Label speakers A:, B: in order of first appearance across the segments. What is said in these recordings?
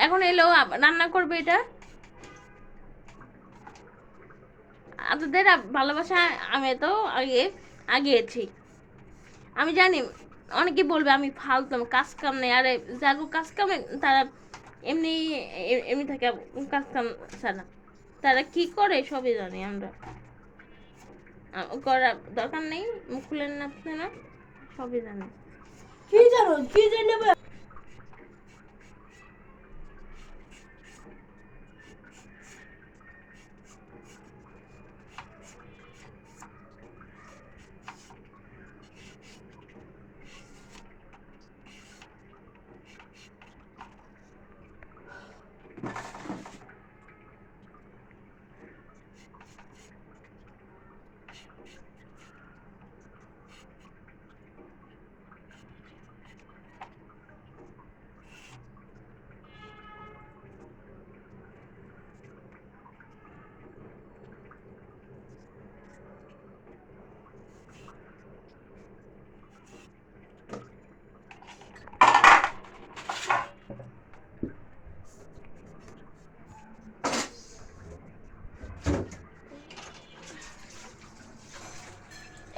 A: এখন এলো রান্না করবে এটা। আপনাদের ভালোবাসা আমি তো আগে আগিয়েছি। আমি জানি অনেকে বলবে আমি ফালতু, কাজ কাম নেই। আরে যাগো কাজ কামে তারা এমনি এমনি থাকে, কাজ কাম ছাড়া তারা কি করে সবই জানি আমরা। করার দরকার নেই, মুখ খুলে নাচতে না, সবই জানি।
B: কি জানো কি জানবে?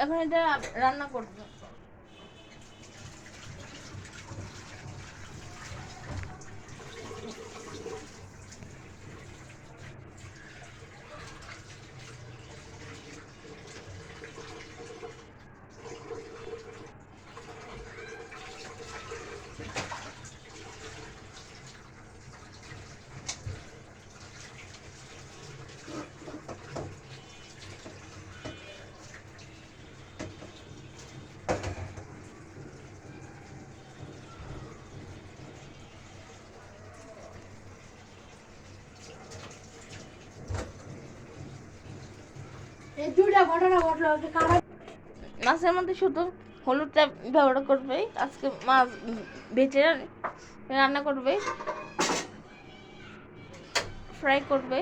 A: এখন এটা রান্না করবো।
B: এই দুইটা ঘটনা ঘটলো যে কারা
A: মাছের মধ্যে শুধু হলুদটা ব্যবহার করবে। আজকে মাছ বেচে রান্না করবে, ফ্রাই করবে।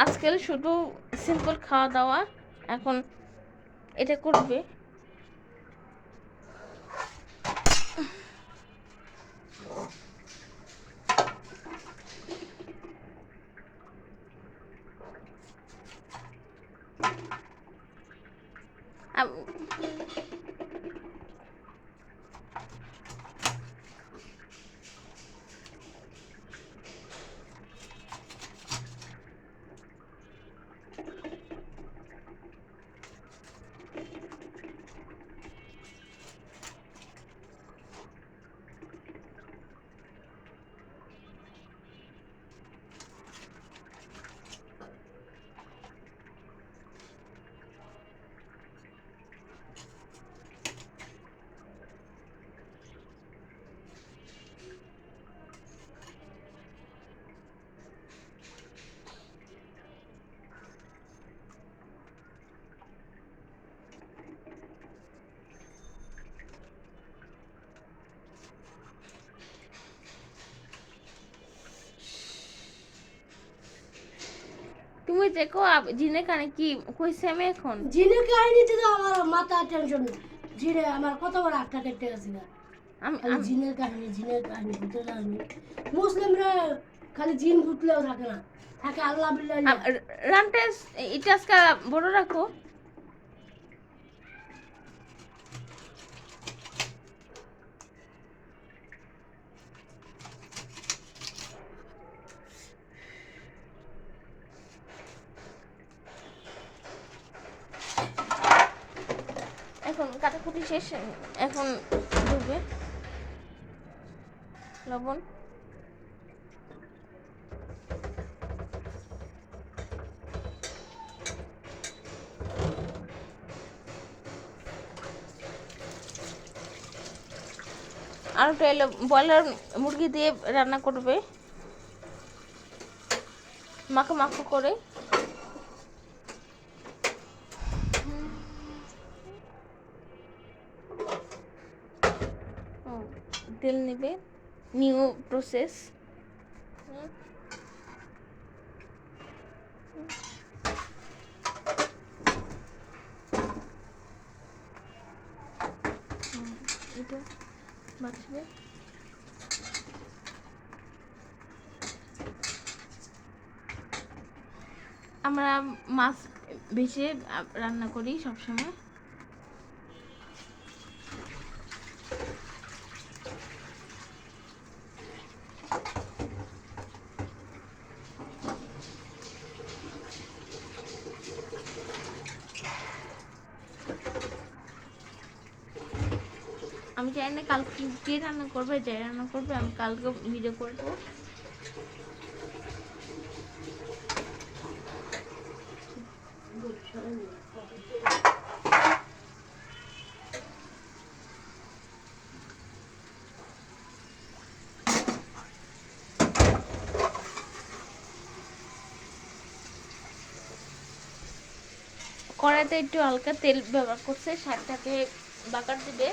A: আজকাল শুধু সিম্পল খাওয়া দাওয়া, এখন এটা করবে। তুমি দেখো জিনে কানে কি কইছে আমি এখন।
B: জিনের কাহিনীতে তো আমার মাথা টেনশন না। জিনে আমার কত বড় আটটা কেটে গেছে না। খালি জিনের কাহিনী ভূতের কাহিনী। মুসলিমরা খালি জিন ভূতলেও থাকে না, থাকে আল্লাহ বিল্লাহ।
A: রানটেস এটা আজকে বড় রাখো। এখন কাটাকুটি শেষ, এখন ঢুকবে লবণ। আর একটা এলো ব্রয়লার মুরগি দিয়ে রান্না করবে। মাখো মাখো করে তেল নেবে, নিউ প্রসেস। এটা বাছবে, আমরা মাছ ভেজে রান্না করি সবসময়। আমি জানি না কালকে কে রান্না করবে, যাই রান্না করবে আমি কালকে ভিডিও করবো। কড়াইতে একটু হালকা তেল ব্যবহার করছে, শাকটাকে বাগার দিবে।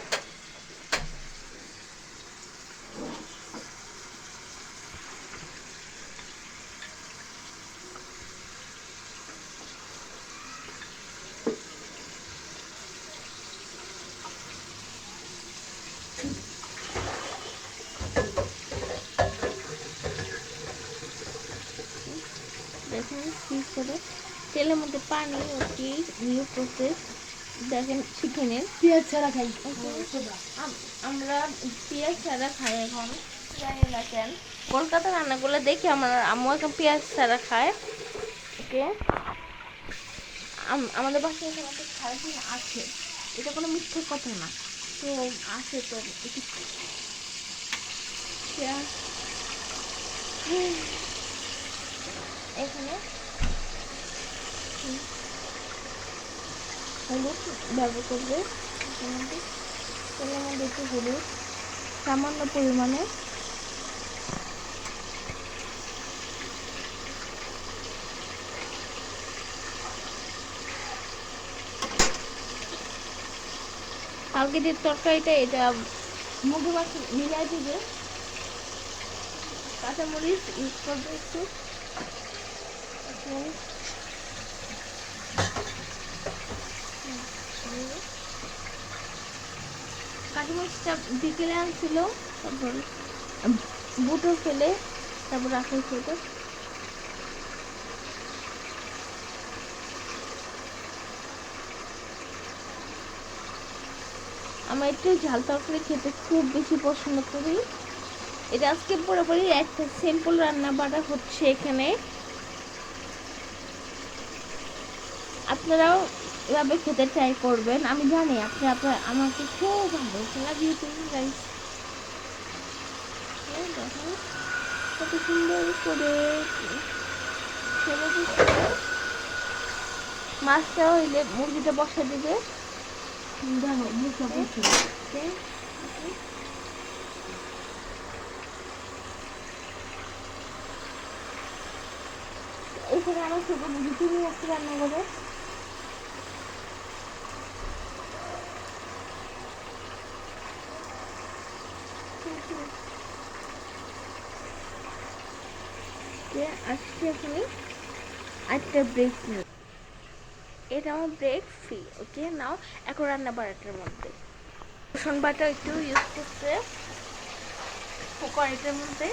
A: দেখেন কি করে তেলের মধ্যে পানি ওটি নিউ প্রসেস। দেখেন চিকেনের
B: পেঁয়াজ ছাড়া খাই।
A: আমরা পেঁয়াজ ছাড়া খাই এখন, জানি না কেন। কলকাতা রান্নাগুলো দেখি আমার আম্মু এখন পেঁয়াজ ছাড়া খায়। ওকে, আমাদের বাসায় এখানে একটা খারাপ আছে, এটা কোনো মিথ্যে কথা না, তো আছে তো এখানে হলুদ ব্যবহার করবে, তেলের মধ্যে একটু হলুদ সামান্য পরিমাণে, কালকে যে তরকারিটা এটা মুগি মাছ মিলাই দিবে, কাঁচামরিচ ইউজ করবে একটু। কাঁচামরিচটা বিকেলে আনছিল, তারপর বুটো ফেলে তারপর রাখা ছিল। আমি একটু ঝাল তরকারি খেতে খুব বেশি পছন্দ করি। এটা আজকে পুরোপুরি একটা সিম্পল রান্না বাড়া হচ্ছে এখানে, আপনারাও এভাবে খেতে ট্রাই করবেন। আমি জানি আপনারা আমাকে খুব ভালো লাগে গাইস। দেখো কত সুন্দর করে মাছটা হইলে মুরগিটা বসা দিবে।
B: দেখো মুখটা পড়ছে।
A: এখানে আমার ছোট মুরগি তুমি একটা রান্না করে আসছি এখানে একটা ব্রেক নিই। এটা আমার ব্রেক ফ্রি। ওকে, নাও এখন রান্না বাড়াটার মধ্যে রসুন বাটা একটু ইউজ করতে কড়াইটার মধ্যে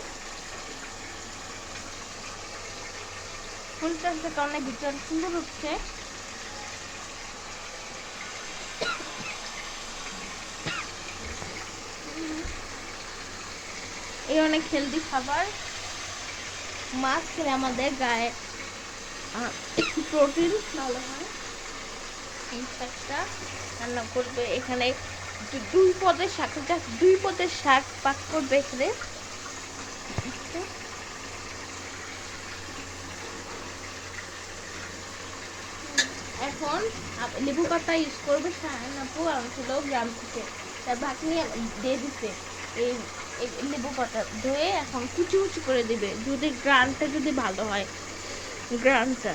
A: ফুলটা কারণে ভিতরে সুন্দর উঠছে। এই অনেক হেলদি খাবার, মাছ খেলে আমাদের গায়ে প্রোটিন ভালো হয়। এই শাকটা রান্না করবে এখানে, দুই পদের শাক, জাস্ট দুই পদের শাক পাক করবে এখানে। এখন লেবু পাতা ইউজ করবে আপু, ছিল গ্রাম থেকে, তার ভাগ্নি দিয়ে দিতে এই লেবু পাতা ধুয়ে এখন কুচি কুচি করে দিবে, যদি গ্রানটা যদি ভালো হয়। গ্রানটা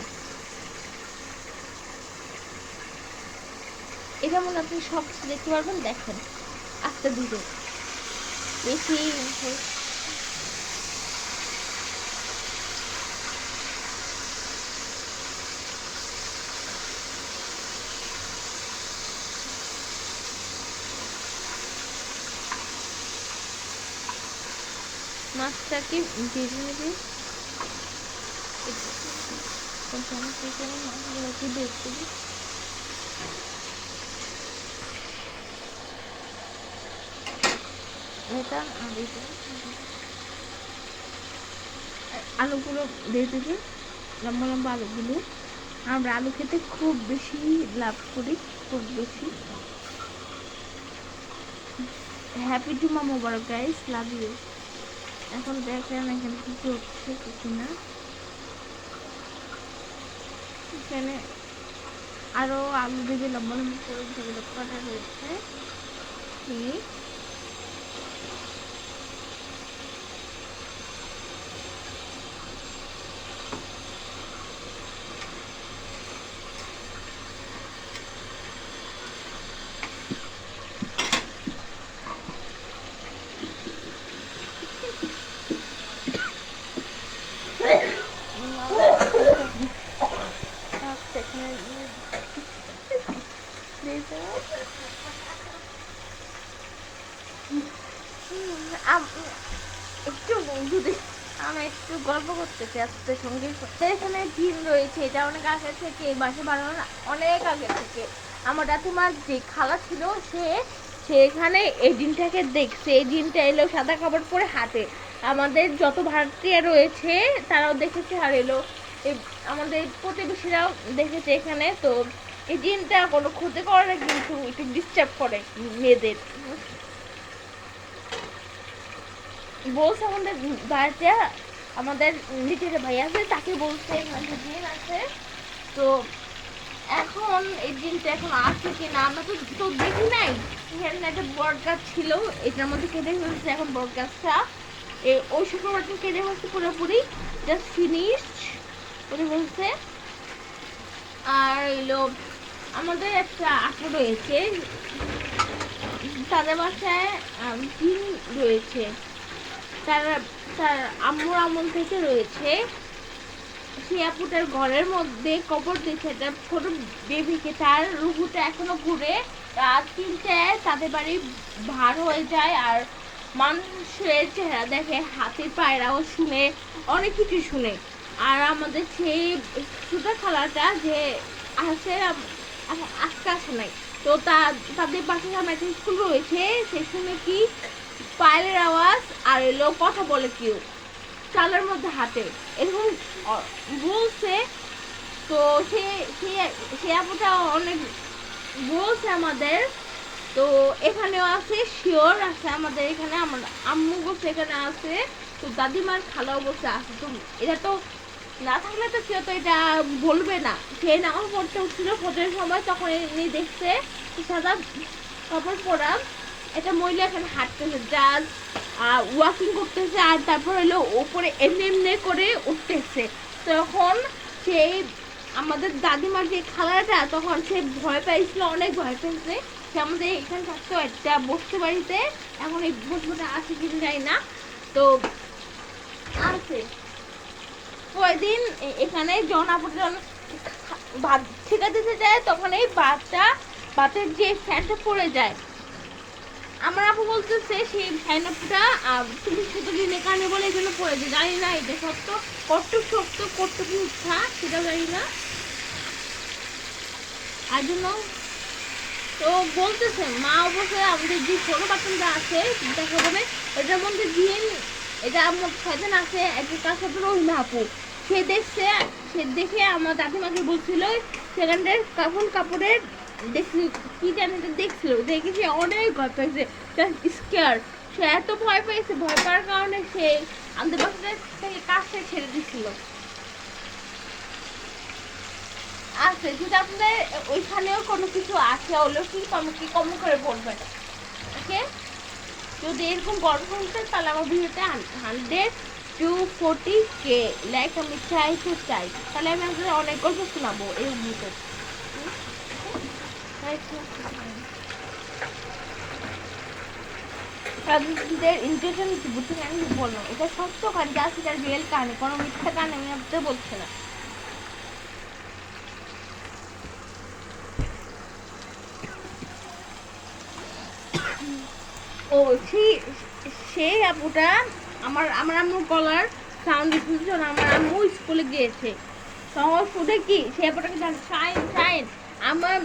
A: এটা মনে আপনি সব কিছু দেখতে পারবেন। দেখেন আস্তে ধীরে বেশি মাছটাকে ভেজে নেবে। মাছগুলোকে দেখতে এটা আর এটা আলুগুলো দিয়ে দিবি, লম্বা লম্বা আলুগুলো। আমরা আলু খেতে খুব বেশি লাভ করি, খুব বেশি। হ্যাপি জুমা মোবারক গাইস, লাভ ইউ। এখন দেখেন এখানে কিছু হচ্ছে কিছু না, এখানে আরো আলু দিকে লম্বা লম্বা করে যেগুলো কাটা হয়েছে। একটু যদি আমি একটু গল্প করতেছি আপনাদের সঙ্গে। এখানে জিন রয়েছে, এটা অনেক আগে থেকে এই বাসা বানানোর অনেক আগে থেকে আমার দাদিমার যে খালা ছিল সে এখানে এই জিনটাকে দেখছে। এই জিনটা এলো সাদা কাপড় পরে হাতে। আমাদের যত ভাড়াটিয়া রয়েছে তারাও দেখেছে, আর এলো আমাদের প্রতিবেশীরাও দেখেছে এখানে। তো এই জিনটা কোনো ক্ষতি করে না, কিন্তু একটু ডিস্টার্ব করে মেয়েদের। বলছে আমাদের বাড়িতে আমাদের লিটের ভাই আছে, তাকে বলছে এখানে জিন আছে। তো এখন এই জিনটা এখন আছে কিনা আমরা তো দেখি নাই। এখানে একটা বট গাছ ছিল, এটার মধ্যে কেটে ফেলছে। এখন বট গাছটা ওই শুক্রবারটা কেটে ফেলছে পুরোপুরি, জাস্ট ফিনিশড করে বলছে। আর এলো আমাদের একটা আপু রয়েছে, তাদের বাসায় জিন রয়েছে, তার আম্মুর আমল থেকে রয়েছে। সেই আপুটার ঘরের মধ্যে কবর দিয়েছে একটা ছোট বেবিকে, তার রুহুটা এখনো ঘুরে। রাত 3টায় তাদের বাড়ি ভার হয়ে যায়, আর মানুষের চেহারা দেখে, হাতের পায়রাও শুনে, অনেক কিছু শুনে। আর আমাদের সেই ছোট খালাটা যে আসে আজকে আসে নাই, তো তাদের পাশে সামনে একটা স্কুল রয়েছে, সে শুনে কি পায়ের আওয়াজ আর এলো কথা বলে কেউ চালের মধ্যে হাতে, এরকম বলছে। তো সে আপুটা অনেক বলছে আমাদের। তো এখানেও আছে, শিওর আছে আমাদের এখানে, আমার আম্মু বলছে এখানে আছে, তো দাদিমার খালাও বলছে আছে। তো এটা তো না থাকলে তো কেউ তো এটা বলবে না। সে নামাজ পড়তে উঠছিল ফজরের সময়, তখন এনে দেখছে সাদা কাপড় পরা একটা মহিলা এখানে হাঁটতেছে, জাস্ট ওয়াকিং করতেছে, আর তারপর হলো ওপরে এমনি করে উঠতেছে। তখন সেই আমাদের দাদিমার যে খালাটা, তখন সে ভয় পাইছিল, অনেক ভয় পেয়েছে। সে আমাদের এখানে থাকতো একটা বসতে বাড়িতে, এখন এই বসতে আছে কিনা যাই না। তো আছে কয়দিন এখানে জনাপটন ভাত ছেঁকা দিতে যায়, তখন এই ভাতের যে ফ্যানটা পড়ে যায়। আমার আপু বলতেছে সেই ফ্যানটা তুমি শুধু দিনে কানে বলে এই জন্য পড়ে যায়। জানি না এটা সত্য, কটুক সত্য, কটুক মিথ্যা সেটা জানি না। আর জন্য তো বলতেছে মা অবশ্যই আমাদের যে ছোট বাচ্চাটা আছে দেখা যাবে এটার মধ্যে জিন, এটা আমার ছয়জন আছে। একটা তার সাথে রহিমা আপু, সে দেখে আমার দাদিমাকে বলছিল সেখানটার কাপড়ের দেখছিল কি জানি দেখছিল, দেখে সে অনেক ভয় পেয়েছে, স্কেয়ার। সে এত ভয় পেয়েছে, ভয় পাওয়ার কারণে সে আমাদের বাসাটা থেকে কাজটা ছেড়ে দিচ্ছিল। আছে যদি আপনাদের ওইখানেও কোনো কিছু আছে অলৌকিক, আমাকে কমেন্ট করে বলবেন। ওকে, যদি এরকম গল্প শুনতেন তাহলে আমার ভিডিওটা 100 240K লাইক আমি চাই তো চাই, তাহলে আমি আপনাদের অনেক গল্প শোনাবো এই মুহূর্তে। তাদের ইন্টেনশন কি বুঝতে আমি বললাম, এটা সত্য কারণ যা সেটা রিয়েল কাহিনী, কোনো মিথ্যা কাহিনী আমি আপনাদের বলছি না। ও সেই আপুটা আমার আমার আম্মুর গলার সাউন্ড শুনছে না, আমার আম্মু স্কুলে গিয়েছে সহজ ফুটে কি সে আপুটাকে শাইন শাইন আমার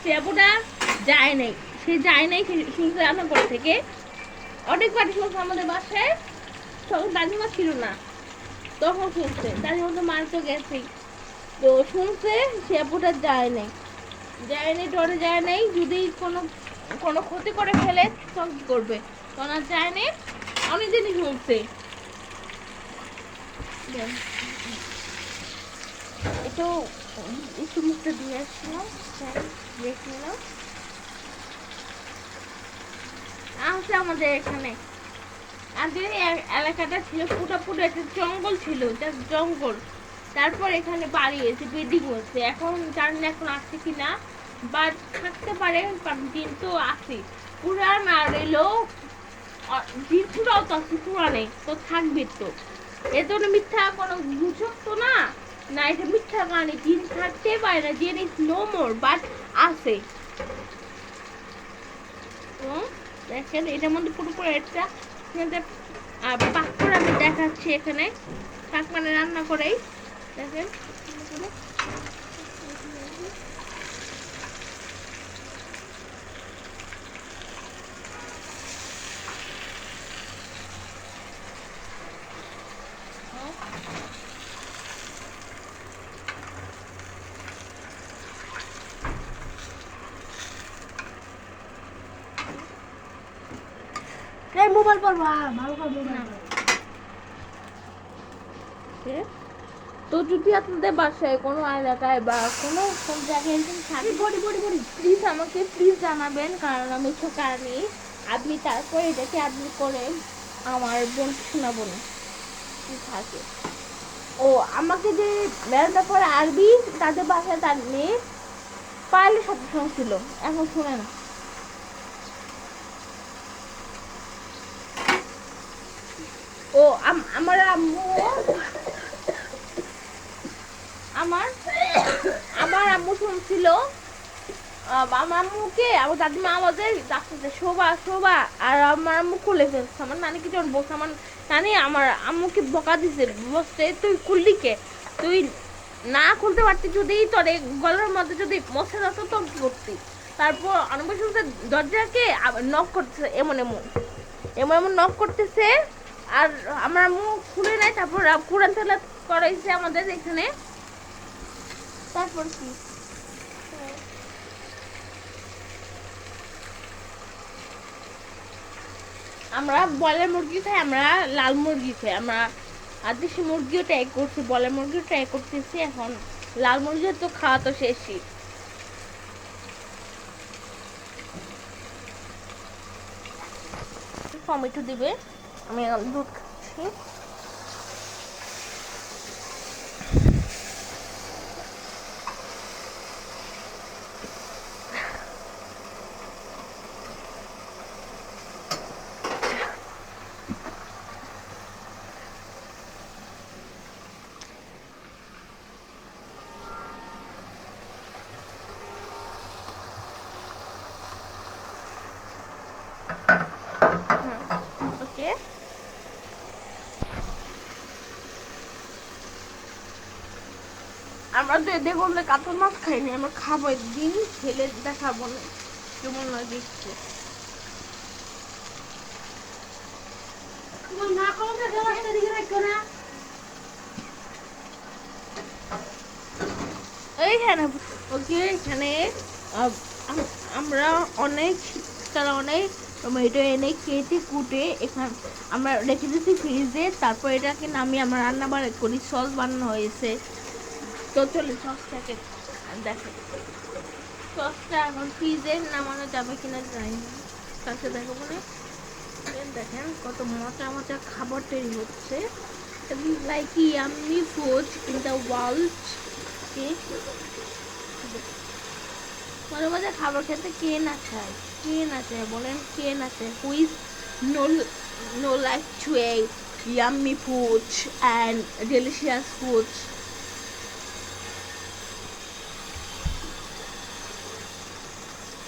A: সে আপুটা যায় নাই, সে যায় নাই, সে শুনছে রান্নাঘর থেকে অনেক পার্টি শুনছে আমাদের বাসায়, তখন দাদিমা ছিল না, তখন শুনছে দাদিমা তো মার তো গেছেই, তো শুনছে সে আপুটা যায় নাই, ডরে যায় নাই, যদি কোনো কোনো ক্ষতি করে ফেলে তখন কি করবে, তখন আর যায় নাই, অনেক জিনিস শুনছে। একটু একটু মুখটা দিয়ে আসছিলাম, দেখে নিলাম আছে আমাদের এখানে। আগে এলাকাটা ছিল পুরো একটা জঙ্গল ছিল, জাস্ট জঙ্গল, তারপর এখানে বাড়ি এসে বিল্ডিং হচ্ছে, এখন জানি না এখন আসছে কিনা, বাট থাকতে পারে, দিন তো আসি পুরান আর এলো দিন পুরাও তো আসছে পুরানে তো থাকবে তো, এ তো মিথ্যা কোনো গুজব তো না, না এটা মিথ্যা কাহিনী, দিন থাকতে পারে না, জিনিস নো মোর বাট আছে। তো দেখেন এটার মধ্যে পুরোপুরি একটা পাথর আমি দেখাচ্ছি এখানে, শাক মানে রান্না করেই দেখেন
B: এই মোবাইল পড়বা ভালো করে মোবাইল।
A: তো যদি আপনাদের বাসায় কোনো এলাকায় বা কোনো কোন জায়গায় এরকম থাকে প্লিজ আমাকে প্লিজ জানাবেন, কারণ আমি কারণে আপনি তারপর এটাকে আপনি করে আমার বোন শোনাবো না থাকে। ও আমাকে যে ম্যাডামটা পরে আরবি, তাদের বাসায় তার মেয়ে পাইলে সাথে শুনছিল, এখন শুনে না। ও আমার আম্মু আমার আমার আম্মু শুনছিল, আমার আম্মুকে আমার দাদিমা আমাদের ডাকতেছে শোভা শোভা, আর আমার আম্মু খুলে ফেলছে, আমার নানিকে যখন বলছে আমার নানি আমার আম্মুকে বকা দিছে, বলছে তুই খুললি কে, তুই না খুলতে পারতি, যদি তোর গলার মধ্যে যদি মশা যেত তো কি করতি, তারপর অনেক শুনছে দরজাকে নক করতেছে, এমন এমন এমন এমন নক করতেছে, আর আমার আম্মু খুলে নেয়, তারপর কোরআন তেলাওয়াত করাইছে আমাদের এখানে, তারপর কি আমরা ব্রয়লার মুরগি খাই, আমরা লাল মুরগি খাই, আমরা আর দেশি মুরগিও ট্রাই করছি, ব্রয়লার মুরগিও ট্রাই করতেছি, এখন লাল মুরগিও তো খাওয়া তো শেষই। টমেটো দিবে, আমি এখন দুধ খাচ্ছি। ওকে আমরা তো দেখুন কাতল মাছ খাইনি, আমরা খাবো একদিন, খেলে দেখাবো না কেমন লাগে।
B: তোমার না কমতে গ্লাসটা দিকে রাখো না।
A: এইখানে ওকে এখানে আমরা অনেক তারা অনেক টমেটো এনে কেটে কুটে এখানে আমরা রেখে দিচ্ছি ফ্রিজে, তারপর এটাকে নামিয়ে আমরা রান্না বান্না করি, সস বানানো হয়েছে। তো চলে সসটাকে দেখে, সসটা এখন ফ্রিজে নামানো যাবে কিনা জানি না, কাছে দেখো মানে দেখেন কত মজা মজা খাবার তৈরি হচ্ছে। like yummy food in the world. Okay. মাঝে মাঝে খাবার খেতে কে না চায়, কে না চায় বলেন, কে না চায়? Who is no no like to eat yummy food and delicious food.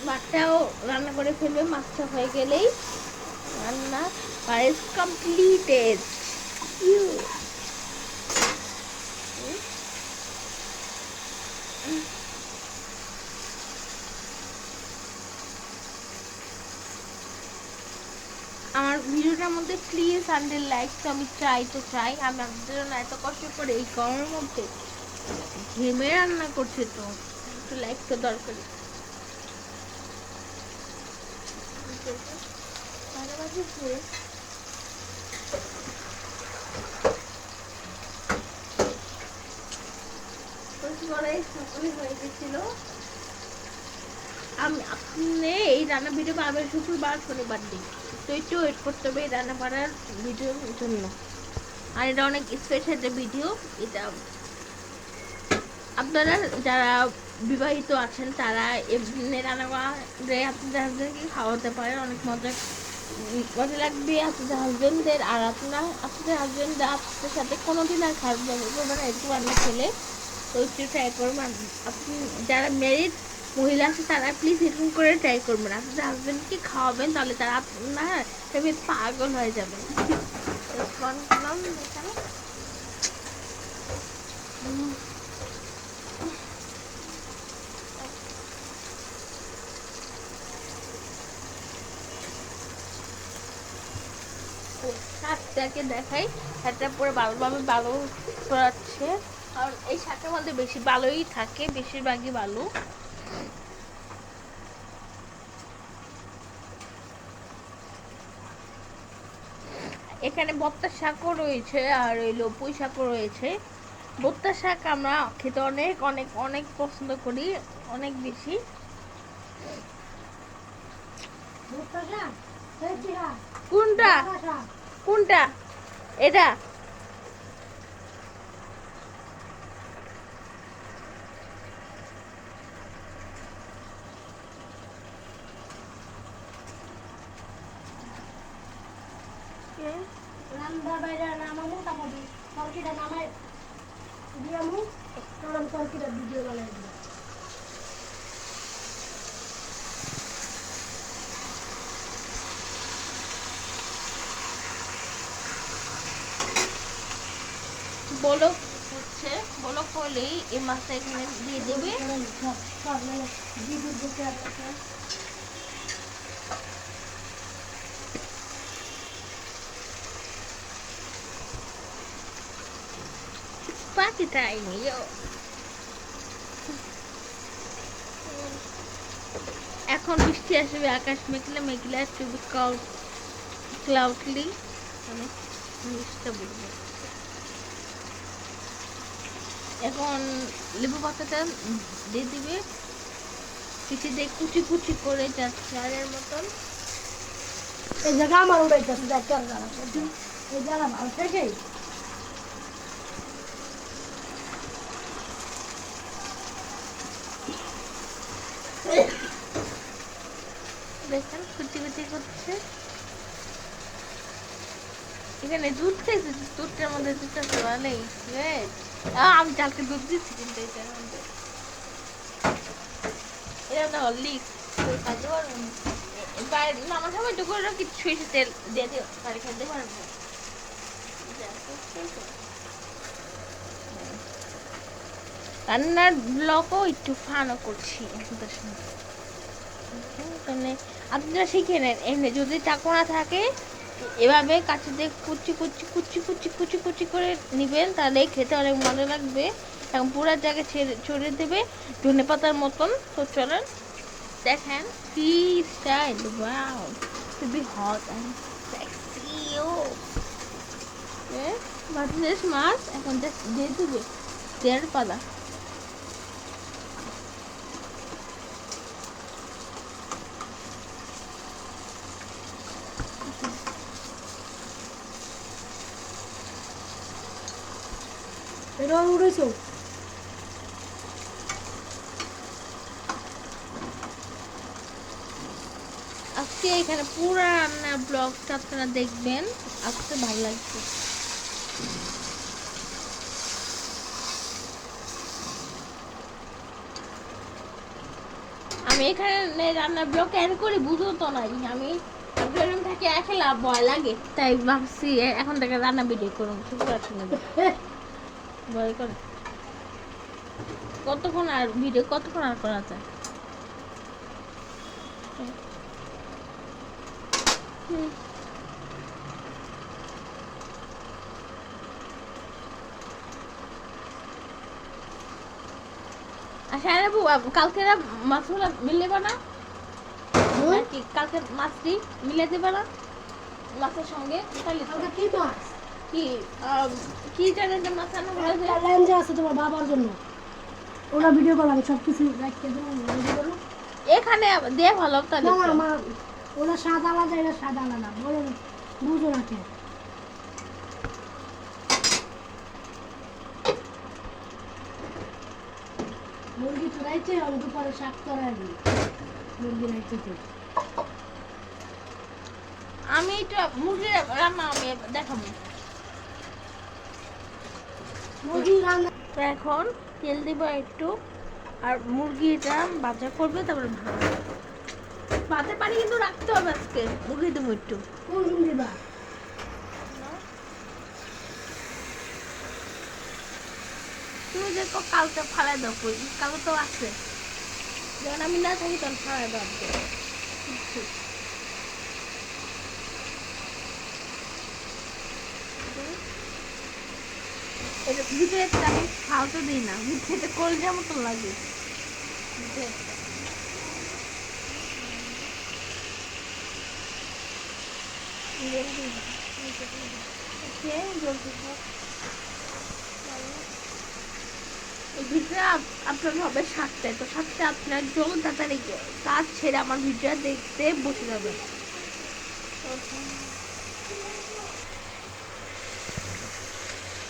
A: মাছটাও রান্না করে ফেলবে, মাছটা হয়ে গেলেই রান্না is completed. আমার ভিডিওটার মধ্যে প্লিজ 100 লাইক, তো আমি চাই আমি আপনাদের জন্য এত কষ্ট করে এই গরমের মধ্যে ঘেমে রান্না করছি, তো একটু লাইক তো দরকারি। হয়ে গেছিল। আপনি এই রান্না ভিডিও পাবেন শুক্রবার শনিবার দিন, তো একটু ওয়েট করতে হবে এই রান্না বাড়ার ভিডিওর জন্য। আর এটা অনেক স্পেশাল একটা ভিডিও। এটা আপনারা যারা বিবাহিত আছেন তারা এমনি রান্না করে আপনাদের হাজবেন্ডকে খাওয়াতে পারেন, অনেক মজা লাগবে আপনাদের হাজবেন্ডদের। আর আপনাদের হাজবেন্ড আপনাদের সাথে কোনোদিন আর খারাপ ব্যবহার করবে না একটু রান্না খেলে, তো একটু ট্রাই করবেন। আপনি যারা ম্যারিড মহিলা আছে তারা প্লিজ এরকম করে ট্রাই করবেন, আপনাদের হাজবেন্ডকে খাওয়াবেন, তাহলে তারা আপনার পাগল হয়ে যাবে। শার্টটাকে দেখাই, শার্টটা পরে ভালোভাবে বালু পড়াচ্ছে, কারণ এই শার্টের মধ্যে বেশি বালুই থাকে, বেশিরভাগই বালু। এখানে ভর্তা শাকও রয়েছে আর হইলো পুঁই শাকও রয়েছে। ভর্তা শাক আমরা খেতে অনেক অনেক অনেক পছন্দ করি, অনেক বেশি। কোনটা কোনটা এটা?
B: রান্না বাইরে নামামু, তারপর তরকিটা নামাই দিয়ামু, তখন তরকিটা ভিডিও বানাই দিব।
A: বলক হচ্ছে, বলক হলেই এই মাছটা এখানে দিয়ে দেবে। পাখিটাই নিয়ে এখন বৃষ্টি আসবে, আকাশ মেঘলা মেঘলা, ক্লাউডলি, মানে জিনিসটা বলবো। এখন লেবু পাতাটা দিয়ে দিবে, কিছু দিয়ে কুচি কুচি করে চারের মতন।
B: এই জায়গা আমার উড়াইতেছে, এই জায়গা ভালো থেকে
A: দেখেন কুচি কুচি করছে। এখানে দুধ খাইছে, দুধটার মধ্যে দুধটা ভালোই, আমি কালকে দুধ দিচ্ছি, কিন্তু এটার মধ্যে এটা তো হরলিক্স খাইতে পারবো না। আমার সময় একটু করে কিছু সরিষা তেল দিয়ে দিও, তাহলে খেতে পারবো। রান্নার ব্লগও একটু ফানও করছি আপনাদের সঙ্গে, মানে আপনারা শিখে নেন। এমনি যদি টাকা না থাকে এভাবে কাছে দিয়ে কুচি কুচি কুচি কুচি কুচি কুচি করে নেবেন, তাহলে খেতে অনেক মজা লাগবে। এবং পুরো জায়গায় ছড়িয়ে দেবে ধনে পাতার মতন। তো চলেন দেখেন free style, wow to be hot and sexy. ও মাছ মাছ এখন জাস্ট দিয়ে দেবে দেড় পালা।
B: এটা উড়েছো।
A: আজকে এখানে পুরো রান্নার ব্লগটা আপনারা দেখবেন, আজকে ভালো লাগছে। আমি এখানে রান্নার ব্লগ এড করি বুঝো তো নাই, আমি বেরোন থাকি একলা ভয় লাগে, তাই ভাবছি এখন থেকে রান্না ভিডিও করুন, শুক্র ভয় করে। কতক্ষণ আর ভিডিও কতক্ষণ আর করা যায়। আচ্ছা বাবু, কালকে মাছগুলো মিলে না নাকি? কালকে মাছটি মিলে দেবে না মাছের সঙ্গে?
B: কালকে কি মাছ?
A: কি কি চ্যালেঞ্জের মাছ আনা হয়েছে?
B: চ্যালেঞ্জ আছে তোমার বাবার জন্য। ওরা ভিডিও কল আমি সব কিছু রাখতে দেবো, রেডি করো।
A: এখানে দিয়ে ভালো তা
B: না আমার ওরা স্বাদ আলাদা, এটা স্বাদ আলাদা, বলো বুঝো না কে। মুরগি তো রাইতে আমি দুপুরে শাক করাই দিই, মুরগি রাইতে তো
A: আমি এটা মুরগি রান্না আমি দেখাবো।
B: মুরগি রান্না
A: তো এখন তেল দিব একটু, আর মুরগিটা ভাজা করবে, তারপরে ভাতের পানি কিন্তু রাখতে হবে আজকে। মুরগি দেবো একটু।
B: কোন দিবা?
A: তুমি যে কালকে ফালাই দাও, কই কালকে তো আছে, যখন আমি না থাকি তখন ফালাই দাও। এটা ভিতরে আমি ফালতে দিই না, ভিতরে কলজা মতো লাগে। ভিডিওটা আপনার হবে 7টায়, তো 7টায় আপনার জল তাড়াতাড়ি কাজ ছেড়ে আমার ভিডিওটা দেখতে বসে যাবেন।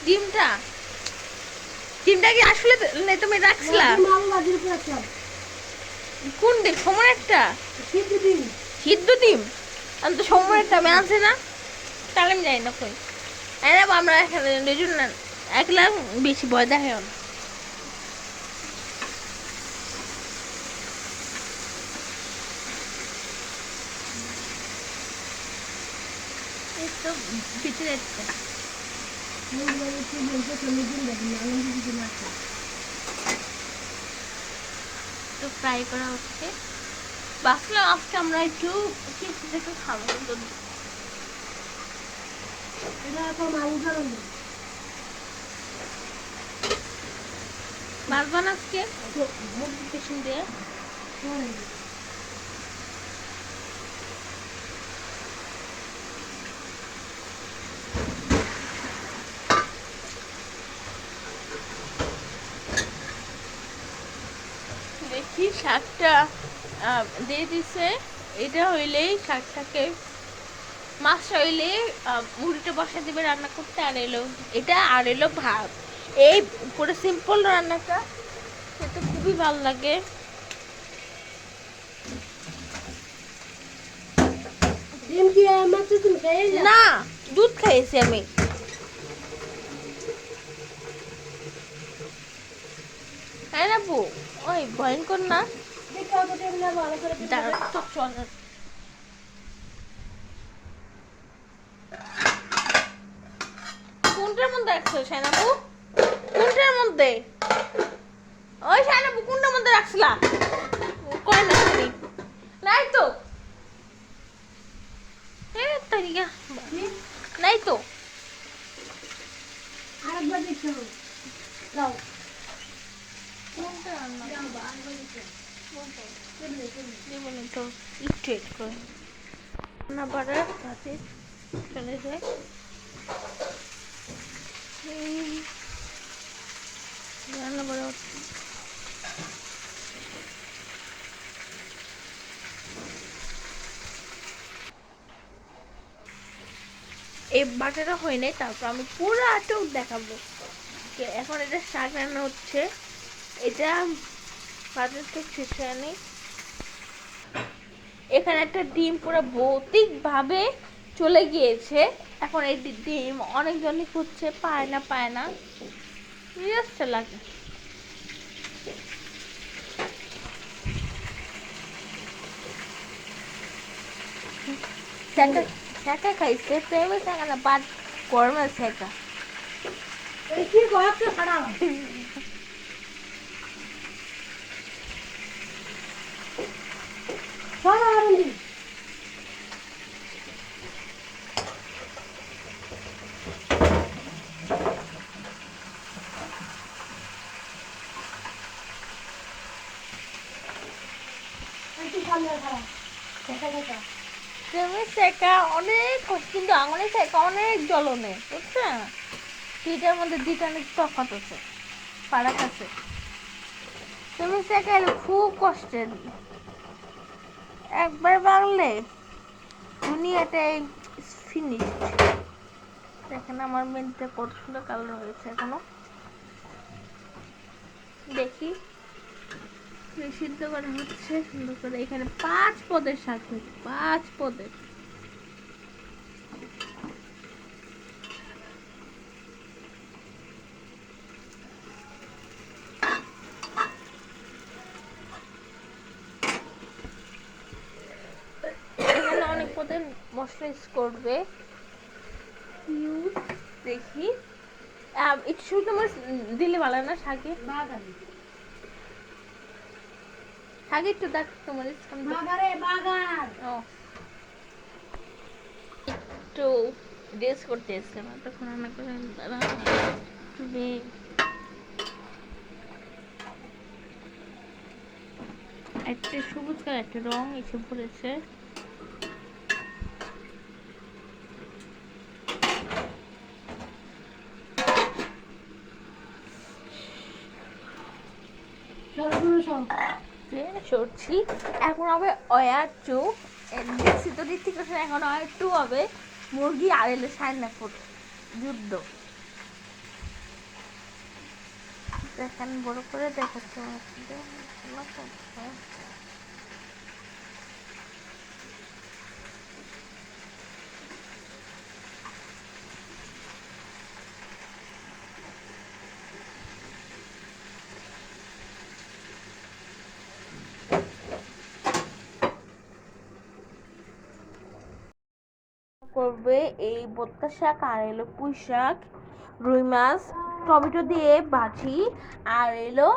A: ডিমটা কি আসলে তুমি রাখছিলা? কোন ডিম? সময় একটা সিদ্ধ ডিম, আমি তো সময় একটা আমি আনছি না, তাহলে আমি যাই না কই। আমরা এখানে একলা বেশি ভয় দেখায় না। তো ভিতরে তো ফ্রাই করা হচ্ছে। বাসলে আজকে আমরা একটু কিছু থেকে খাবো, কিন্তু বাসবান আজকে পেছন দিয়ে দেখি শাকটা দিয়ে দিছে। এটা হইলেই শাকটাকে, মাছটা হইলে মুড়িটা বসা দিবে রান্না করতে, আর এলো এটা, আর এলো ভাত। এই পুরো সিম্পল রান্নাটা খেতে খুবই ভালো লাগে। না, দুধ খাইছি আমি। হ্যাঁ আপু, ওই ভয়ঙ্কর না, কোনটার মধ্যে রাখছো সাইনাপু? কোনটার মধ্যে? ওই সাইনাপু কোনটার মধ্যে রাখছিলা? কই না তুমি? নাই তো। তারিকা নাই তো।
B: আরেকবার দেখতে হবে। যাও।
A: কোনটা রান্না? জীবনে তো একটু এড করে রান্না বাড়ার কাছে চলে যায়। রান্না বাড়া এই বাটাটা হয় নাই, তারপর আমি পুরো আটক দেখাবো। এখন এটা শাক রান্না হচ্ছে। এটা বাজারকে শেষে আনি। এখানে একটা ডিম পুরো ভৌতিক ভাবে চলে গিয়েছে। এখন এই ডিম অনেকজনই খুঁজছে, পায় না বিরক্ত লাগে। শেখা খাইছে, প্রেমে শেখা না, বাট গরমের শেখা।
B: কি কয়েকটা খারাপ চলো আরুলি একটু সামনে খারাপ দেখা দেখা
A: প্রেমের শেখা অনেক কিন্তু আঙুলের শেখা অনেক জ্বলনে, বুঝছেন? দুইটার মধ্যে দুইটা অনেক তফাৎ আছে, ফারাক আছে। প্রেমের শেখা খুব কষ্টের, একবার বাংলে দুনিয়াটাই ফিনিশ। দেখেন আমার মেনটা কত সুন্দর কালার হয়েছে। এখনো দেখি সিদ্ধ করা হচ্ছে সুন্দর করে। এখানে 5 পদের শাক হয়েছে, 5 পদের। এখানে অনেক পদের মশলা ইউজ করবে। দেখি একটু শুকনো মরিচ দিলে ভালো না শাকে? শাকে একটু দেখ মরিচ ও একটু ড্রেস করতে এসেছিলাম তখন রান্না করে একটা সবুজ কালার একটা রং এসে পড়েছে। সরছি এখন হবে অয়া টু। দেখছি তো ঋত্বিক রোশন, এখন অয়া টু হবে মুরগি আর এলো সাইনা ফুট যুদ্ধ। দেখেন বড় করে দেখাচ্ছে করবে এই বত্তা শাক আর এলো পুঁই শাক, রুই মাছ, টমেটো দিয়ে ভাজি, আর এলো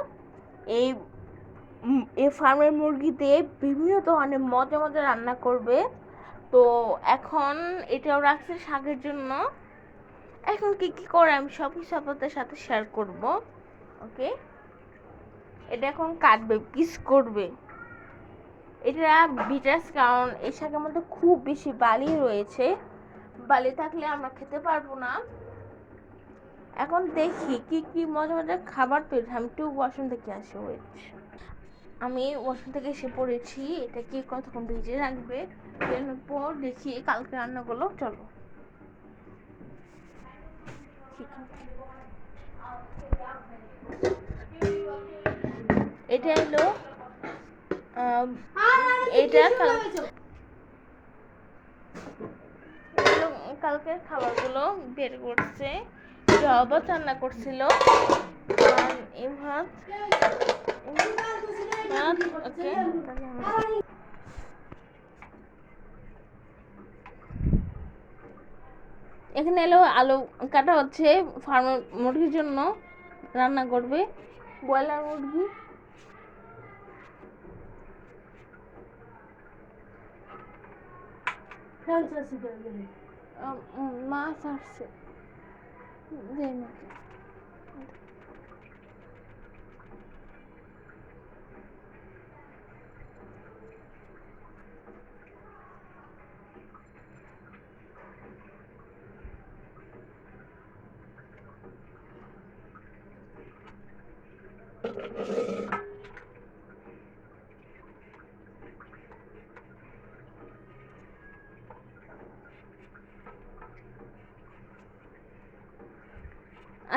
A: এই এই ফার্মের মুরগি দিয়ে বিভিন্ন ধরনের মজা মজা রান্না করবে। তো এখন এটাও রাখছে শাকের জন্য। এখন কি কি করে আমি সব কিছু আপনাদের সাথে শেয়ার করব। ওকে, এটা এখন কাটবে, পিস করবে। এটা বিটাস, কারণ এই শাকের মধ্যে খুব বেশি বালি রয়েছে, বালি থাকলে আমরা খেতে পারবো না। এখন দেখি কি কি মজা মজা খাবার তৈরি। আমি একটু ওয়াশরুম থেকে আসি, ওয়েট। আমি ওয়াশরুম থেকে এসে পড়েছি। এটা কি কতক্ষণ ভিজে রাখবে, পর দেখি কালকে রান্নাগুলো। চলো, এটা হলো এটা কালকের খাবারগুলো বের করছে। জবাব রান্না করছিল আর এই ভাত। ওকে, এখানে এলো আলু কাটা হচ্ছে ফার্মের মুরগির জন্য রান্না করবে, ব্রয়লার মুরগি। মাছ আসছে,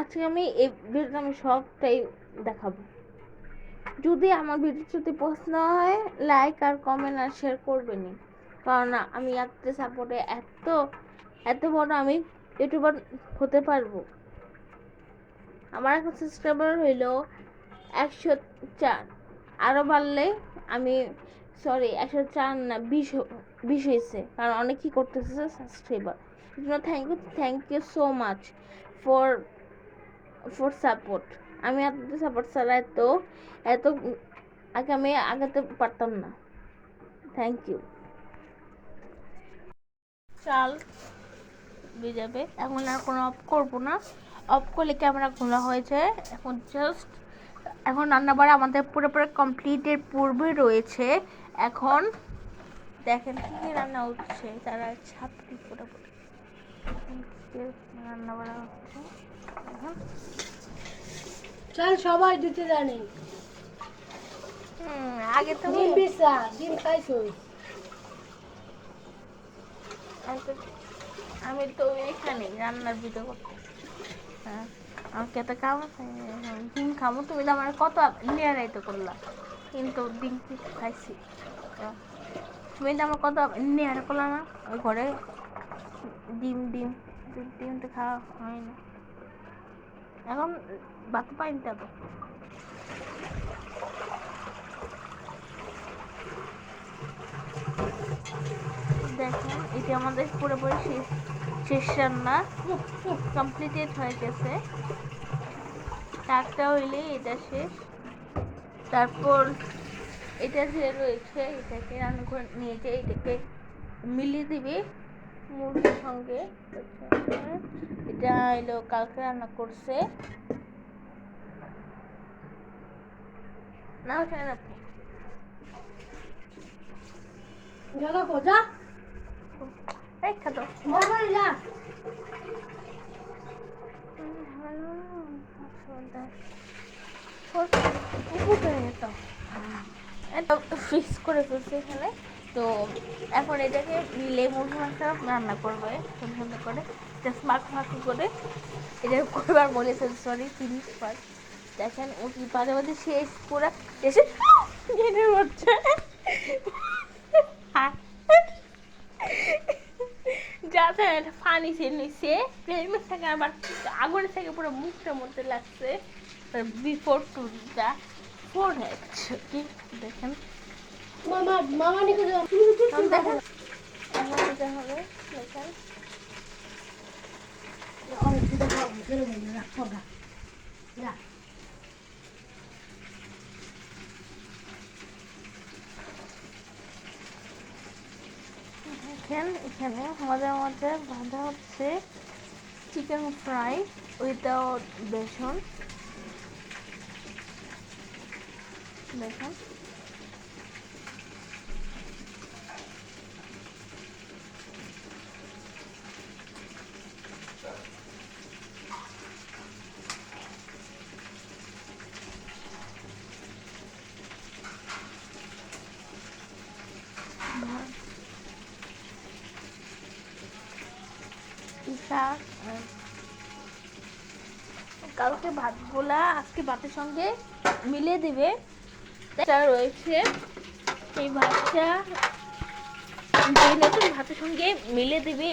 A: আজকে আমি এই ভিডিওটা আমি সবটাই দেখাবো। যদি আমার ভিডিও যদি পছন্দ হয় লাইক আর কমেন্ট আর শেয়ার করবেনই, কারণ আমি আপনাদের সাপোর্টে এত এত বড় আমি ইউটিউবার হতে পারবো। আমার এখন সাবস্ক্রাইবার হইলো 104, আরও বাড়লে আমি সরি 104 না 20 হয়েছে, কারণ অনেকেই করতেছে subscriber. Thank you so much for support. আমি আপনাদের সাপোর্ট ছাড়া এত এত আগে আমি আগাতে পারতাম না। Thank you. চাল ভিজাবে, এখন আর কোনো অফ করবো না, অফ করলে ক্যামেরা খোলা হয়েছে। এখন জাস্ট এখন রান্নাবাড়া আমাদের পুরোপুরি কমপ্লিটের পূর্বে রয়েছে। এখন দেখেন কী কী রান্না হচ্ছে, তারা ছাপটি পুরোপুরি রান্নাবাড়া হচ্ছে। এখন
B: চল সবাই দিতে জানি।
A: আগে তো
B: ডিম পিসা ডিম খাইছো?
A: আমি তো এখানে রান্নার ভিডিও করতে, হ্যাঁ আমাকে এত কাম আছে, ডিম খাবো। তুমি তো আমার কত নিয়ারাই তো করলা, কিন্তু ডিম খাইছি। তুমি তো আমার কত নিয়ার করলা না, ওই ঘরে ডিম ডিম ডিম তো খাওয়া হয় না। এখন ভাত পাইনি তো। দেখেন এটা আমাদের পুরোপুরি শেষ রান্না কমপ্লিটেড হয়ে গেছে। টাকটা হইলে এটা শেষ। তারপর এটা যে রয়েছে এটাকে রান্না করে নিয়ে যেয়ে এটাকে মিলিয়ে দিবে মুরগির সঙ্গে। এটা হলো কালকে রান্না করছে না, ওখানে না
B: জায়গা কোজা
A: রেখা দাও।
B: বাবা যা
A: ফিক্স করে ফেলছি এখানে। তো এখন এটাকে মিলে মুরগি মাংস রান্না করবে সুন্দর করে, জাস্ট মাখো করে। এটা কয়বার বলেছেন, সরি 30 বার। দেখেন ও কি বাজে বাজে শেষ পুরো এসে ঘেটে হচ্ছে। যাতে পানি সে নিচে প্লেনের থেকে আবার আগুনের থেকে পুরো মুখটার মধ্যে লাগছে। বিফোর টুটা ফোর কি দেখেন
B: মামা মামা নিকে যাও
A: দেখেন এখন এটা হবে। দেখেন
B: অনেক ছোট খাও চলে যাবে রাখো গা যা
A: দেখেন এখানে মজার মধ্যে বাঁধা হচ্ছে চিকেন ফ্রাই উইদাউট বেসন। দেখেন শাক, কালকে ভাতগুলা আজকে ভাতের সঙ্গে মিলিয়ে দিবে। এটা রয়েছে এই ভাতটা নতুন ভাতের সঙ্গে মিলে দিবে,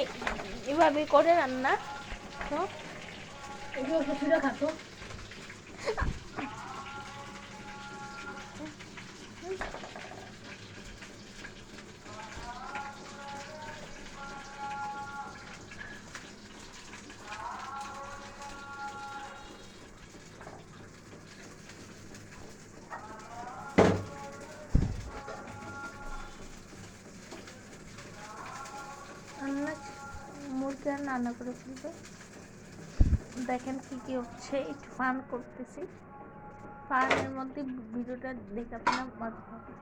A: এভাবে করে রান্না। তো
B: এগুলো ছোট খাতো
A: মুরগি রান্না করে ফেলবে। দেখেন কি কি হচ্ছে, একটু ফান করতেছি। ফানের মধ্যে ভিডিওটা দেখে আপনারা মজা পাবেন।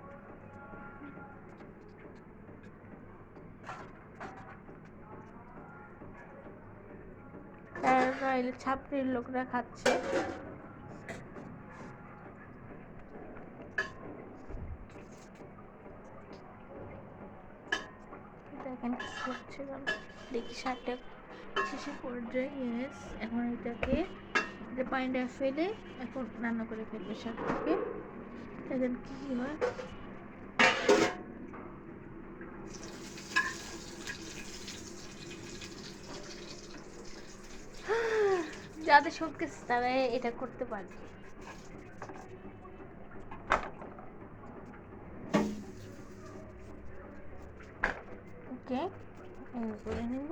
A: তারা এলে ছাত্রীর লোকরা খাচ্ছে। দেখেন কি হচ্ছে, দেখি শাকটা শেষে পর্যায়ে। ইয়েস এখন এটাকে এটা পানিটা ফেলে এখন রান্না করে ফেলবে শাকটাকে। দেখেন কি কি হয়। যাদের শক্তি আছে তারা এটা করতে পারে। ওকে করে নেব।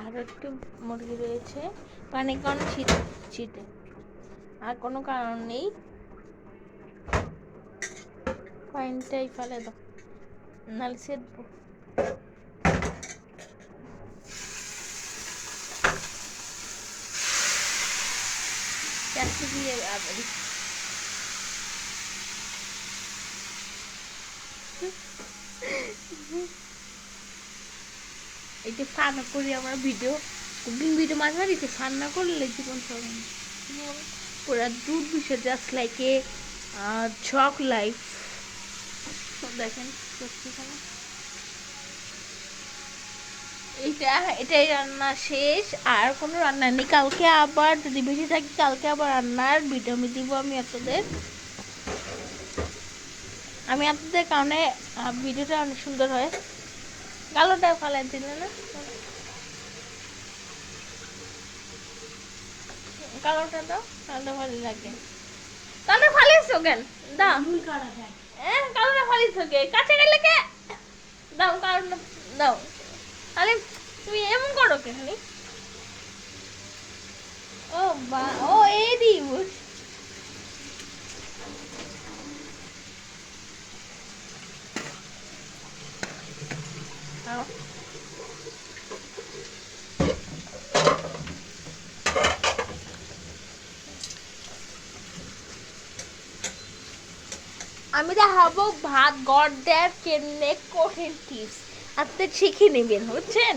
A: আরও একটু মুরগি রয়েছে, পানি কারণ ছিটে আর কোনো কারণ নেই, পানিটাই ফেলে দাও নাহলে সেটবো। দিয়ে আবার এই যে ফান করি আমরা ভিডিও, কুকিং ভিডিও মাঝে মাঝে একটু ফান না করলে জীবন চলে না। পুরা দুধ বিষয় just like a chalk life. দেখেন এখানে এটাই রান্না শেষ, আর কোনো রান্না নেই। কালকে আবার যদি বেশি থাকি কালকে আবার রান্নার ভিডিও আমি দিব আমি আপনাদের কারণে ভিডিওটা অনেক সুন্দর হয়। কালোটা ফালাই দিলে না, কালোটা দাও, কালোটা ভালো লাগে। কালোটা ফালিয়েছো কেন? দাও কালোটা ফালিয়েছো কে? কাছে গেলে কে? দাও কালোটা দাও। আরে তুমি এমন করো কে খালি? ও বা ও এই দিবস আমি দেখাবো ভাত গড় দেওয়ার কেমনে কঠিন টিপস, আপনি শিখে নেবেন বুঝছেন।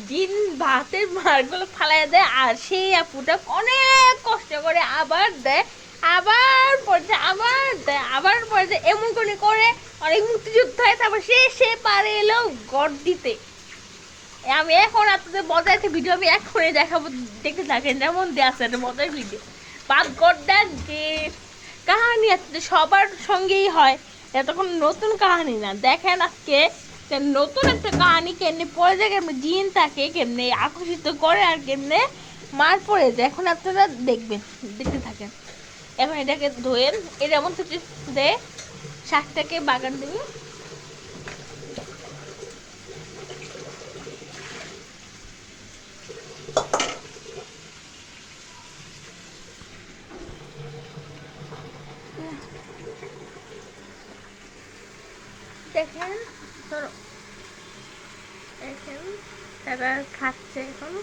A: জিন ভাতের মারগুলো ফালাই দেয় আর সেই আপুটা অনেক কষ্ট করে আবার দেয়, আবার পড়ছে আবার দেয়, আবার পড়ছে, এমন করে অনেক মুক্তিযুদ্ধ হয়, তারপর সে পারে এলো গড় দিতে। আমি এখন আপনাদের মজার একটা ভিডিও আমি এখনই দেখাবো, দেখতে থাকেন। যেমন দেওয়া আছে একটা মজার ভিডিও, ভাত গড় দেয় যে কাহানি আছে সবার সঙ্গেই হয়, এটা কোনো নতুন কাহানি না। দেখেন আজকে নতুন একটা কাহানি, কেমনে পড়ে যায়, কেমনে জিন তাকে কেমনে আকর্ষিত করে আর কেমনে মার পড়ে যায়। এখন আপনারা দেখবেন, দেখতে থাকেন। এখন এটাকে ধোয়েন, এর এমন কিছু দে শাকটাকে বাগান দেবে। দেখেন ধরো, দেখেন তারা খাচ্ছে এখন।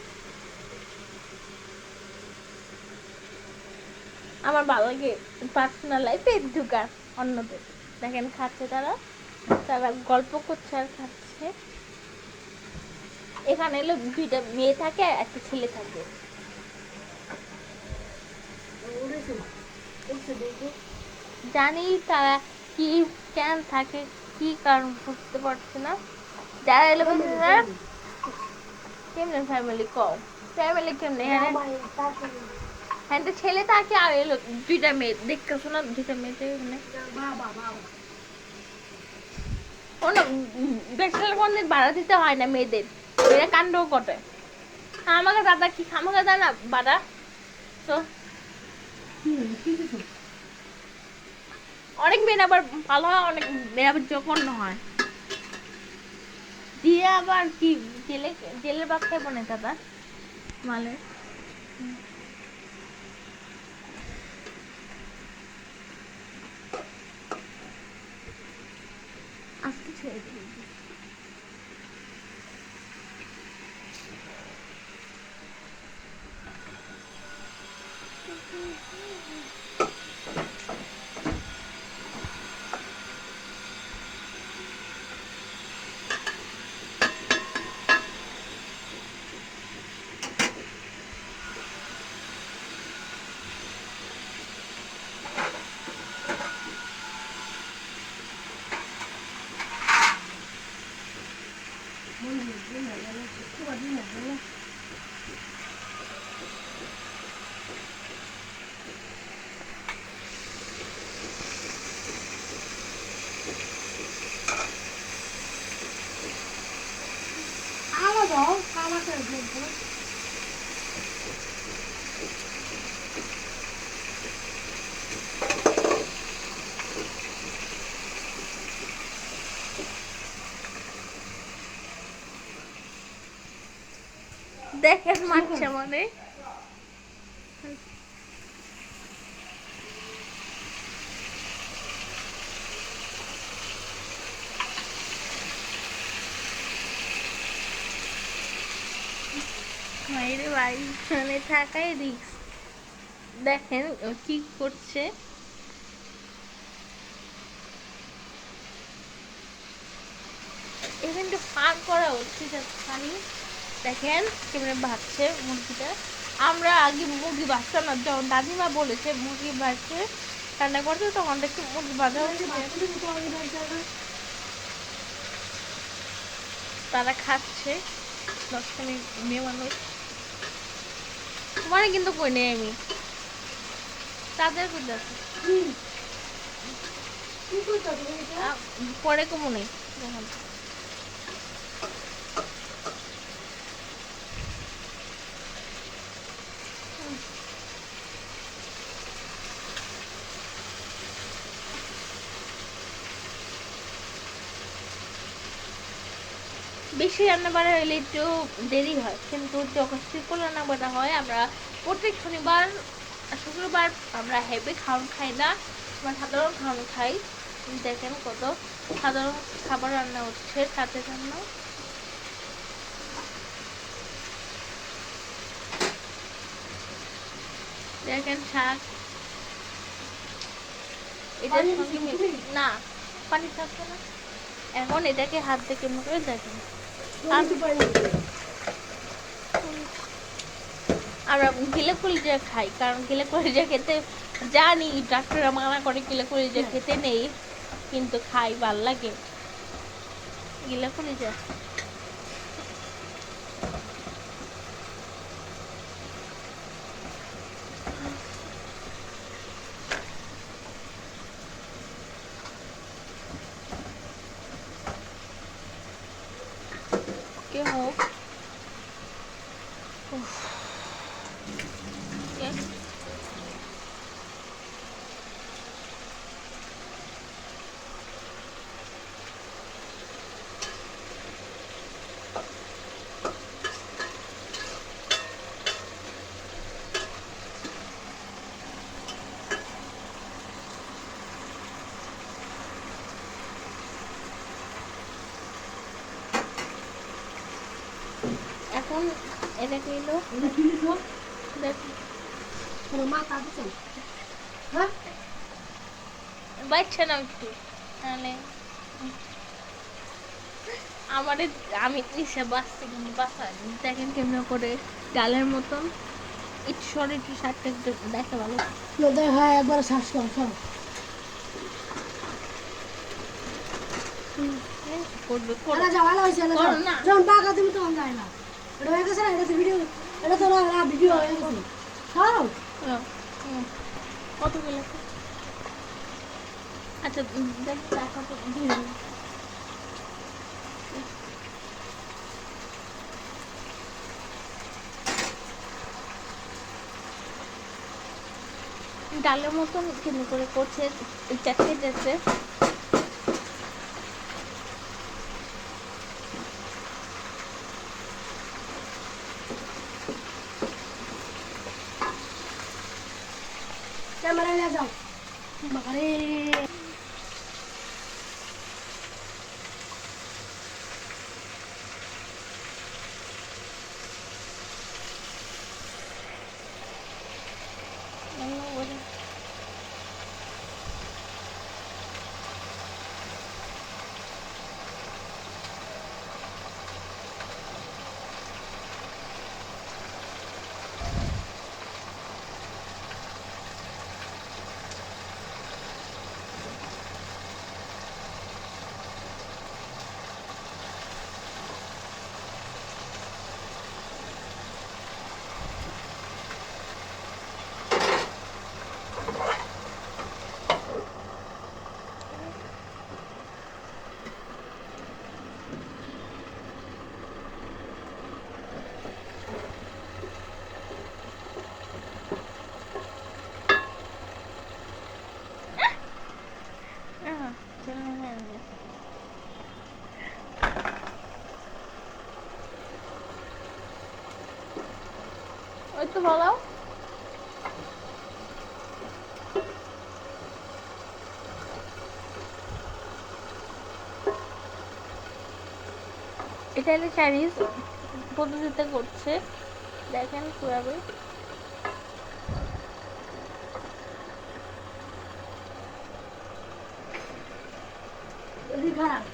A: আমার ভালো লাগে পার্সোনাল লাইফে ঢুকার অন্যদের। দেখেন খাচ্ছে তারা, তারা গল্প করছে আর খাচ্ছে। এখানে এলো দুইটা মেয়ে থাকে আর একটা ছেলে থাকে। জানি তারা কি কেন থাকে, কি কারণ বুঝতে পারছে না। যারা এলো কেমনে ফ্যামিলি কম, ফ্যামিলি কেমনে হ্যাঁ তো ছেলে থাকে আর এলো দুইটা মেয়ে, দেখতেছো না দুইটা মেয়েতে এখানে কোনো বেশাল বন্ধের ভাড়া দিতে হয় না মেয়েদের, এরা কাণ্ডও করে। আমাকে দাদা কি আমাকে দেয় না বাড়া, তো অনেক মেয়ে আবার ভালো হয়, অনেক মেয়ে আবার জঘন্য হয়। দিয়ে আবার কি জেলের ভাত খাইব না দাদা মালে। আজকে ছেড়ে দিবি।
B: দাও কামাতে দেখবো
A: দেখেন মারছে মানে মায়ের বাড়ি মানে থাকাই রিস্ক। দেখেন ও কি করছে। এখানটা পার করা হচ্ছে পানি। দেখেন কেমন ভাজছে মুরগিটা। আমরা আগে মুরগি ভাজতাম না, যখন দাদিমা বলেছে মুরগি ভাজছে রান্না করতে, তখন দেখছি মুরগি ভাজা হচ্ছে। তারা খাচ্ছে 10টা মেয়ে মানুষ। তোমার কিন্তু কই নেই আমি, তাদের কোথায় আছে পরে কমু নেই। বেশি রান্না বাড়া হলে একটু দেরি হয়, কিন্তু যখন সিম্পল রান্না বাড়া হয় আমরা প্রত্যেক শনিবার শুক্রবার আমরা হেভি খাওয়ান খাই না, আমরা সাধারণ খাওয়ান খাই। দেখেন কত সাধারণ খাবার রান্না হচ্ছে তাদের জন্য। দেখেন শাক, এটা না পানি থাকবে না। এখন এটাকে হাত থেকে কেমন করে দেখেন। আমরা গিলে কলিজা খাই, কারণ গিলে কলিজা খেতে জানি ডাক্তাররা মানা করে গিলে কলিজা খেতে নেই, কিন্তু খাই ভাল লাগে গিলে কলিজা। কে হোক এখন এটা কিলো বাচ্চা না একটু, তাহলে আমাদের আমি নিচে বাঁচতে কিন্তু বাঁচা দেখেন কেমন করে ডালের মতন একটু সরে একটু শাকটা একটু দেখে ভালো
B: দেখা একবার শ্বাস কর সব
A: করবে
B: এটা ঝামেলা হয়েছে যখন পাকা তুমি তখন যায় না। এটা হয়ে গেছে না, এটা তো ভিডিও, এটা তো না ভিডিও হয়ে গেছে। খাও
A: কত গেলে আচ্ছা দেখ টাকা তো দিয়ে ডালের মতন কেমন করে করছে চাটকে যাচ্ছে।
B: ক্যামেরা নিয়ে যাও বাবারে
A: একটু বলো। ইটালি চাইনিজ পদ্ধতিতে করছে, দেখেন কিভাবে।
B: যদি খারাপ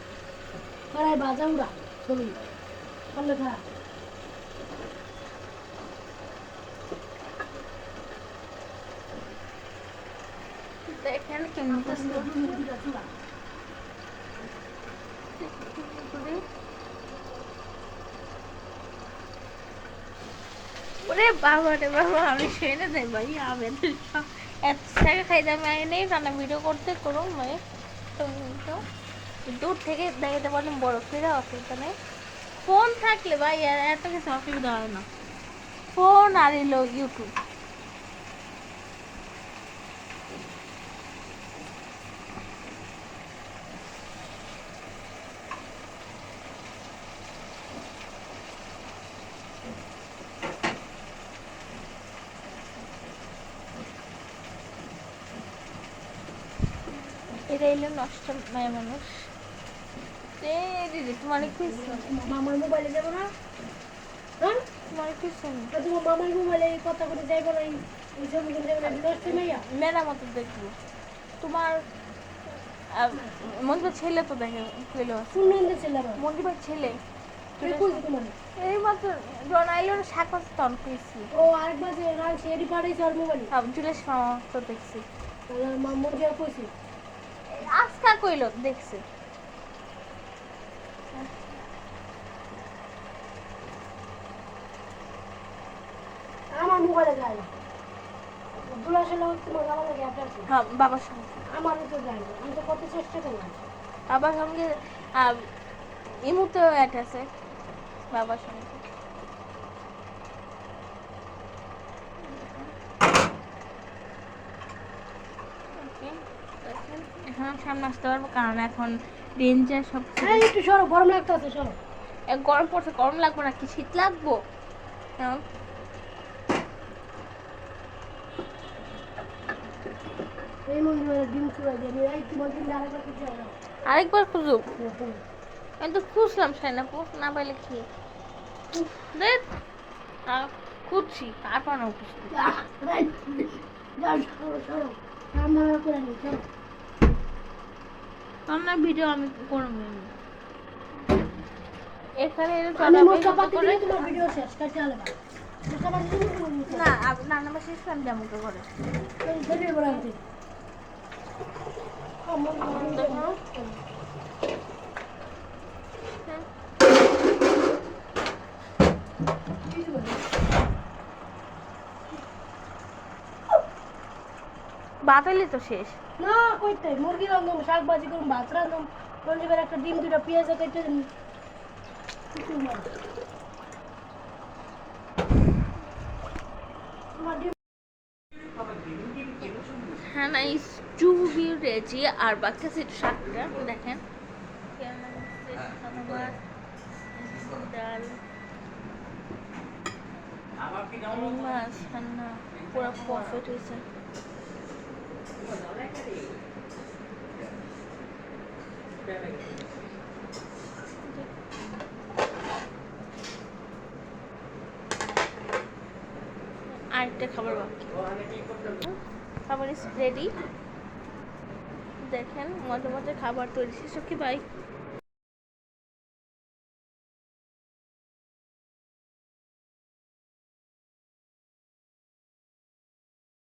B: খারাপ বাজা উড়া ছবি করলে খারাপ।
A: দেখেন কেমন ওরে বাবা রে বাবা, আমি শুনে যাই ভাই, আমি এত টাকা খাইতে আমি আগে নেই রান্না ভিডিও করতে করুন মানে তো দূর থেকে দেখাতে পারলাম বড় ফিরে অসুবিধা নেই। ফোন থাকলে ভাই আর এত কিছু অসুবিধা হয় না, ফোন আর এলো ইউটিউব। এটা এলো নষ্ট মায়া মানুষ। দিদি তোমার কি
B: মামার মোবাইলে যাবো না? হ্যাঁ
A: তোমার কি শুনি
B: তোমার মামার মোবাইলে কথা করে যাইবো না? এই ছবি কিন্তু যাবে না নষ্ট মাইয়া
A: মেরামতো দেখবো তোমার মন্দির ছেলে তো দেখে পেলো
B: শুনলেন ছিল আমার
A: মন্দির ছেলে
B: তোমার
A: এই মাত্র জন আইলো না, শাক তন পেয়েছি।
B: ও আরেকবার যে রান সেরি পাঠাইছে আর মোবাইলে
A: জুলেশ মামা তো দেখছি,
B: মামুর কে কইছে
A: আজকা কইলো দেখছি।
B: আমার মোবাইলে যায় না দুলাশের লোক তোমার আমার লাগে একটা আছে
A: হ্যাঁ বাবার সঙ্গে,
B: আমারও তো যায় না আমি তো কত চেষ্টা করলাম।
A: বাবার সঙ্গে ইমুতে অ্যাড আছে বাবার সঙ্গে। এখন আমি সামনে আসতে পারবো কারণ এখন রেঞ্জার সব
B: হ্যাঁ একটু সরো গরম লাগতে আছে সরো
A: গরম পড়ছে, গরম লাগবো না কি শীত লাগবো। হ্যাঁ
B: এই মন্দিরে ডিম চুড়া দিয়ে আমি এই তোমার দিন আরেকবার কিছু হয় না
A: আরেকবার খুঁজো, আমি তো খুঁজলাম সাইনাপু না পাইলে কি দেখ খুঁজছি তারপর না খুঁজছি।
B: যাও সরো সরো রান্না করে নি চলো
A: রান্নার ভিডিও আমি করবো এখানে
B: আমি মশলাপাতি দিয়ে তোমার ভিডিও শেষ কাটতে হবে না মশলাপাতি দিয়ে তোমার ভিডিও
A: না রান্না বাসা শেষ আমি যেমন করে
B: দেখে বলা হচ্ছে
A: বাতালি তো শেষ
B: না কইতে মুরগি রান্ধম শাক ভাজি করুম ভাত রান্ধম রঞ্জিবের একটা ডিম দুটা পেঁয়াজ কেটে দিন
A: হ্যাঁ না স্টু বি রেজি আর বাকি আছে একটু শাকটা দেখেন ডাল মাছ রান্না পুরো পারফেক্ট হয়েছে। আরেকটা খাবার বাকি, খাবার ইজ রেডি। দেখেন মজা মজা খাবার তৈরি শেষ কি ভাই।